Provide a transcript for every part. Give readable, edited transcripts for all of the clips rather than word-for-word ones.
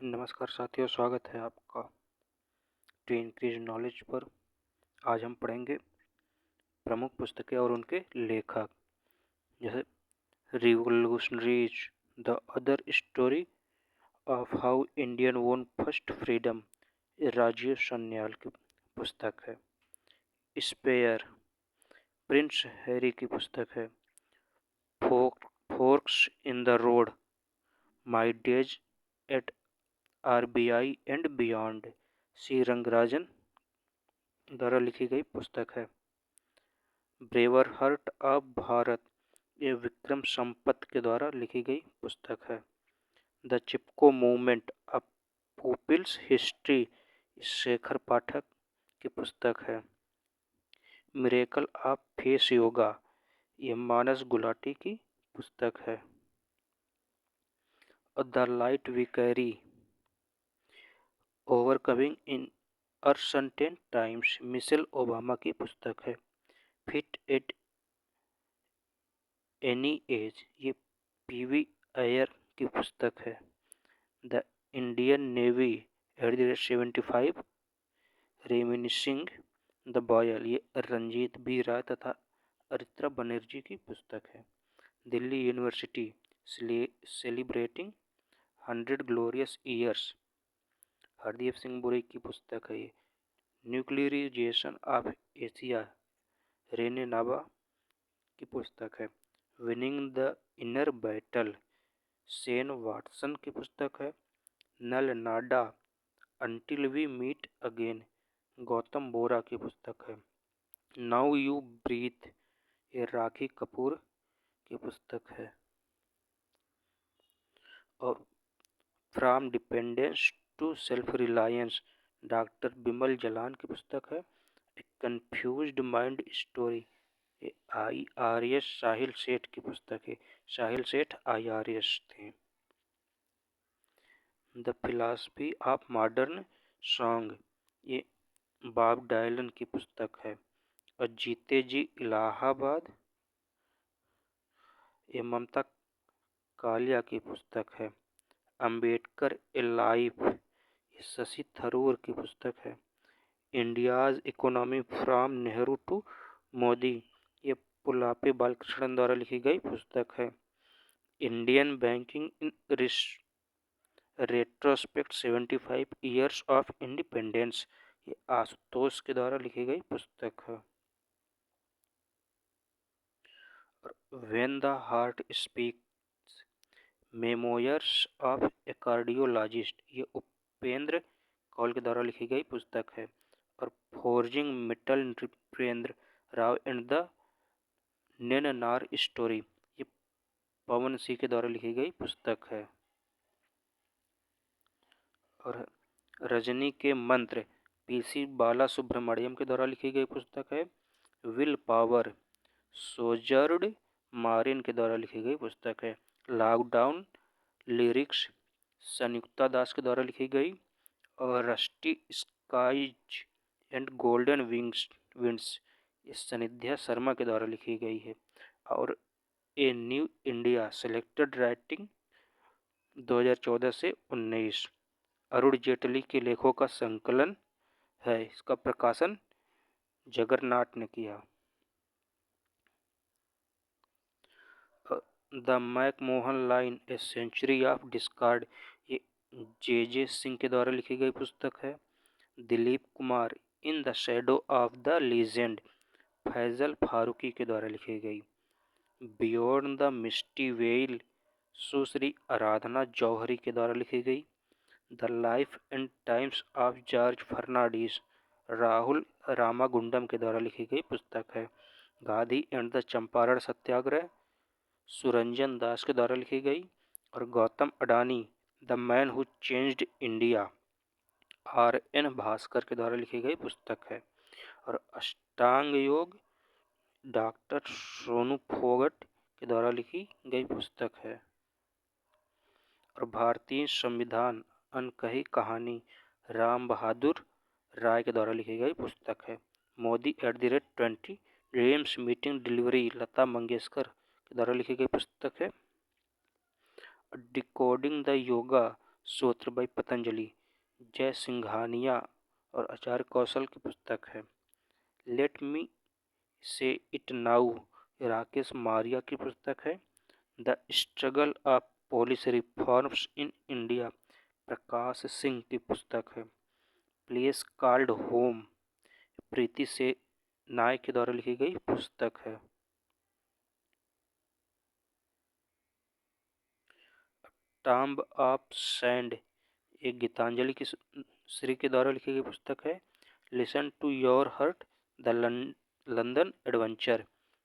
नमस्कार साथियों, स्वागत है आपका टू इंक्रीज नॉलेज पर। आज हम पढ़ेंगे प्रमुख पुस्तकें और उनके लेखक, जैसे revolutionaries, the other story of how Indian won first freedom, Rajiv Sanyal की पुस्तक है। स्पेयर, प्रिंस हैरी की पुस्तक है। Forks in the road, my days at RBI and beyond, C Rangarajan द्वारा लिखी गई पुस्तक है। ब्रेवर हार्ट ऑफ भारत, ये विक्रम संपत के द्वारा लिखी गई पुस्तक है। The Chipko movement, a people's history, Shekhar Pathak की पुस्तक है। मिरेकल ऑफ फेस योगा, ये मानस गुलाटी की पुस्तक है। The light we carry, overcoming in uncertain times, Michelle Obama की पुस्तक है। फिट एट एनी एज, ये पीवी अय्यर की पुस्तक है। The Indian navy at 75, reminiscing the बॉयल, ये रंजीत बी राय तथा अरित्रा बनर्जी की पुस्तक है। Delhi university celebrating 100 glorious years, Hardeep Singh बुरी की पुस्तक है। ये न्यूक्लियराइजेशन ऑफ एशिया, रेने नाबा की पुस्तक है। Winning the inner battle, Shane Watson की पुस्तक है। नल नाडा, until we meet again, Gautam Bora की पुस्तक है। नाउ यू ब्रीथ, ये राखी कपूर की पुस्तक है। और from dependence to self reliance, doctor Bimal Jalan की पुस्तक है। ए कंफ्यूज्ड माइंड स्टोरी, ये IRS साहिल सेठ की पुस्तक है। साहिल सेठ IRS थे। The philosophy of modern song, ये बॉब डायलन की पुस्तक है। और जीते जी इलाहाबाद, ये ममता कालिया की पुस्तक है। अंबेडकर ए लाइफ, ये शशि थरूर की पुस्तक है। India's economy from Nehru to Modi, ये पुलापे बालकृष्णन द्वारा लिखी गई पुस्तक है। Indian banking in retrospect 75 years of independence, ये आशुतोष के द्वारा लिखी गई पुस्तक है। When the heart speaks, memoirs of a cardiologist, ये उपेंद्र कौल के द्वारा लिखी गई पुस्तक है। और forging metal, Nripendra Rao and the Nainar story, ये पवन सिंह के द्वारा लिखी गई पुस्तक है। और रजनी के मंत्र, PC बाला सुब्रमण्यम के द्वारा लिखी गई पुस्तक है। विल पावर, सोजर्ड मारिन के द्वारा लिखी गई पुस्तक है। लॉकडाउन लिरिक्स, संयुक्ता दास के द्वारा लिखी गई। और rusty skies and golden winds, इस सनिध्या शर्मा के द्वारा लिखी गई है। और a new India selected writing 2014 से 19, अरुण जेटली के लेखों का संकलन है। इसका प्रकाशन जगरनाट ने किया। The McMahon line, a century of discord, ये JJ सिंह के द्वारा लिखी गई पुस्तक है। Dilip Kumar, in the shadow of the legend, Faisal Farooqui के द्वारा लिखी गई। Beyond the misty veil, Sushri Aradhana Johri के द्वारा लिखी गई। The life and times of George Fernandes, Rahul Ramagundam के द्वारा लिखी गई पुस्तक है। गांधी एंड द चंपारण सत्याग्रह, सुरंजन दास के द्वारा लिखी गई। और Gautam Adani, the man who changed India, RN Bhaskar के द्वारा लिखी गई पुस्तक है। और अष्टांग योग, डॉक्टर सोनू फोगट के द्वारा लिखी गई पुस्तक है। और भारतीय संविधान अनकही कहानी, राम बहादुर राय के द्वारा लिखी गई पुस्तक है। Modi @20 dreams meeting delivery, Lata Mangeshkar के द्वारा लिखी गई पुस्तक है। डिकोडिंग द योगा, सूत्र बाई पतंजलि, जय सिंघानिया और आचार्य कौशल की पुस्तक है। लेट मी से इट नाउ राकेश मारिया की पुस्तक है। The struggle of police reforms in India Prakash Singh की पुस्तक है। प्लेस कॉल्ड होम प्रीति से नाय के द्वारा लिखी गई पुस्तक है। टॉम्ब ऑफ सैंड एक गीतांजलि की श्री के द्वारा लिखी गई पुस्तक है। Listen to your heart the London adventure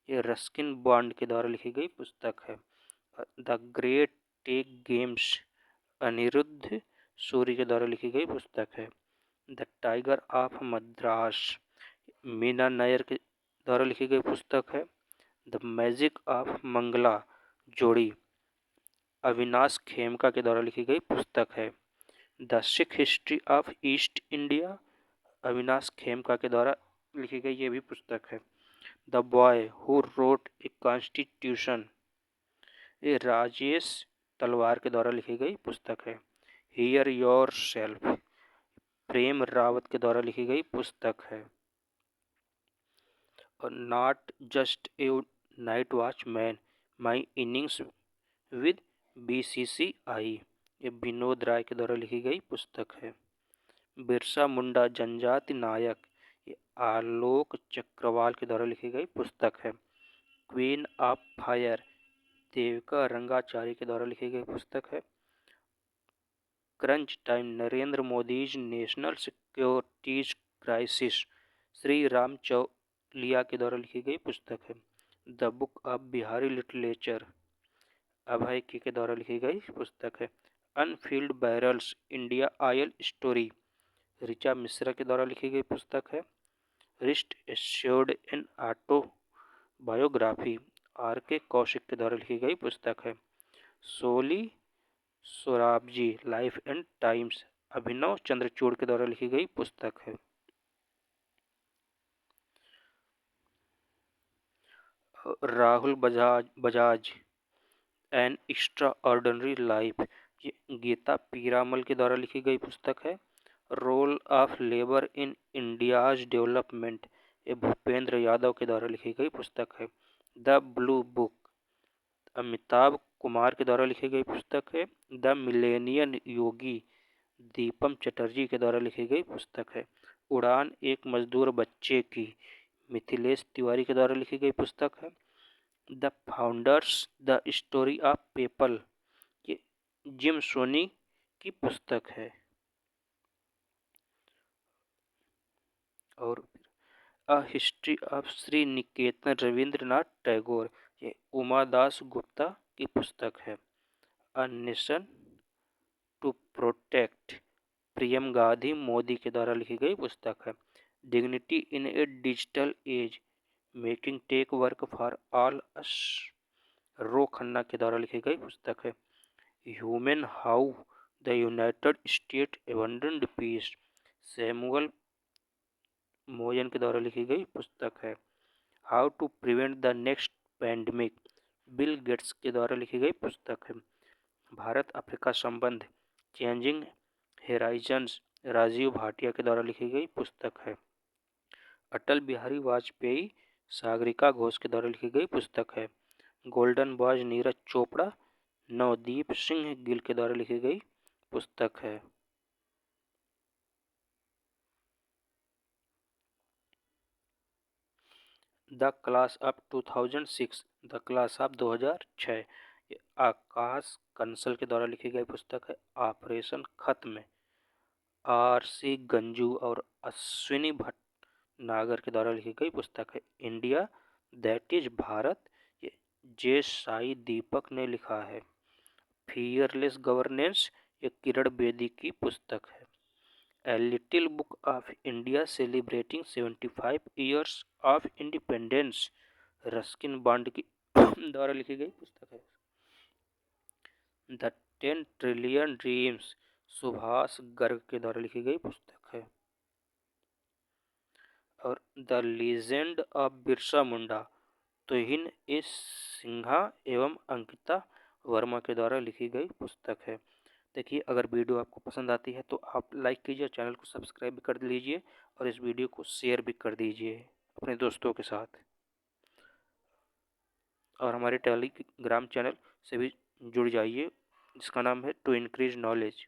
ये रस्किन बॉन्ड के द्वारा लिखी गई पुस्तक है। The great tech games Anirudh Suri के द्वारा लिखी गई पुस्तक है। The tiger of Madras Meena Nair के द्वारा लिखी गई पुस्तक है। द मैजिक ऑफ मंगला जोड़ी अविनाश खेमका के द्वारा लिखी गई पुस्तक है। The Sikh history of east India Avinash Khemka के द्वारा लिखी गई ये भी पुस्तक है। The boy who wrote a constitution ये राजेश तलवार के द्वारा लिखी गई पुस्तक है। हियर योर सेल्फ प्रेम रावत के द्वारा लिखी गई पुस्तक है। और not just a night watchman my innings with BCCI ये विनोद राय के द्वारा लिखी गई पुस्तक है। बिरसा मुंडा जनजाति नायक ये आलोक चक्रवाल के द्वारा लिखी गई पुस्तक है। Queen of fire Devika Rangachari के द्वारा लिखी गई पुस्तक है। Crunch time Narendra Modi national securities crisis Shri Ram Chaulia के द्वारा लिखी गई पुस्तक है। The book of Bihari literature Abhay के द्वारा लिखी गई पुस्तक है। Unfilled barrels India oil story Richa Mishra के द्वारा लिखी गई पुस्तक है। Wrist assured an autobiography RK Kaushik के द्वारा लिखी गई पुस्तक है। Soli Sorabjee life and times Abhinav Chandrachud के द्वारा लिखी गई पुस्तक है। Rahul Bajaj an extraordinary life ये गीता पीरामल के द्वारा लिखी गई पुस्तक है। Role of labour in India's development ये भूपेंद्र यादव के द्वारा लिखी गई पुस्तक है। The blue book Amitabh Kumar के द्वारा लिखी गई पुस्तक है। द मिलेनियन योगी दीपम चटर्जी के द्वारा लिखी गई पुस्तक है। उड़ान एक मजदूर बच्चे की मिथिलेश तिवारी के द्वारा लिखी गई पुस्तक है। The founders the story of PayPal ये जिम सोनी की पुस्तक है। और a history of Sriniketan Rabindranath Tagore ये उमादास गुप्ता की पुस्तक है। A nation to protect Priyam Gandhi Modi के द्वारा लिखी गई पुस्तक है। Dignity in a digital age making tech work for all us Ro Khanna के द्वारा लिखी गई पुस्तक है। Human how the United State abandoned peace Samuel मोयन के द्वारा लिखी गई पुस्तक है। How to prevent the next pandemic Bill Gates के द्वारा लिखी गई पुस्तक है। भारत अफ्रीका संबंध चेंजिंग हेराइजन्स राजीव भाटिया के द्वारा लिखी गई पुस्तक है। अटल बिहारी वाजपेयी सागरिका घोष के द्वारा लिखी गई पुस्तक है। गोल्डन बॉयज नीरज चोपड़ा नवदीप सिंह गिल के द्वारा लिखी गई पुस्तक है। The class of 2006 the class of 2006 ये आकाश कंसल के द्वारा लिखी गई पुस्तक है। ऑपरेशन खत्म RC गंजू और अश्विनी भट्टनागर के द्वारा लिखी गई पुस्तक है। इंडिया दैट इज भारत ये जे साई दीपक ने लिखा है। फियरलेस गवर्नेंस ये किरण बेदी की पुस्तक है। A little book of India celebrating 75 years of independence Ruskin bond की द्वारा लिखी गई पुस्तक है। The 10 trillion dreams Subhash Garg के द्वारा लिखी गई पुस्तक है। और the legend of Birsa Munda तुहिन सिन्हा एवं अंकिता वर्मा के द्वारा लिखी गई पुस्तक है। देखिए, अगर वीडियो आपको पसंद आती है तो आप लाइक कीजिए, चैनल को सब्सक्राइब भी कर लीजिए और इस वीडियो को शेयर भी कर दीजिए अपने दोस्तों के साथ। और हमारे टेलीग्राम चैनल से भी जुड़ जाइए जिसका नाम है टू इंक्रीज नॉलेज।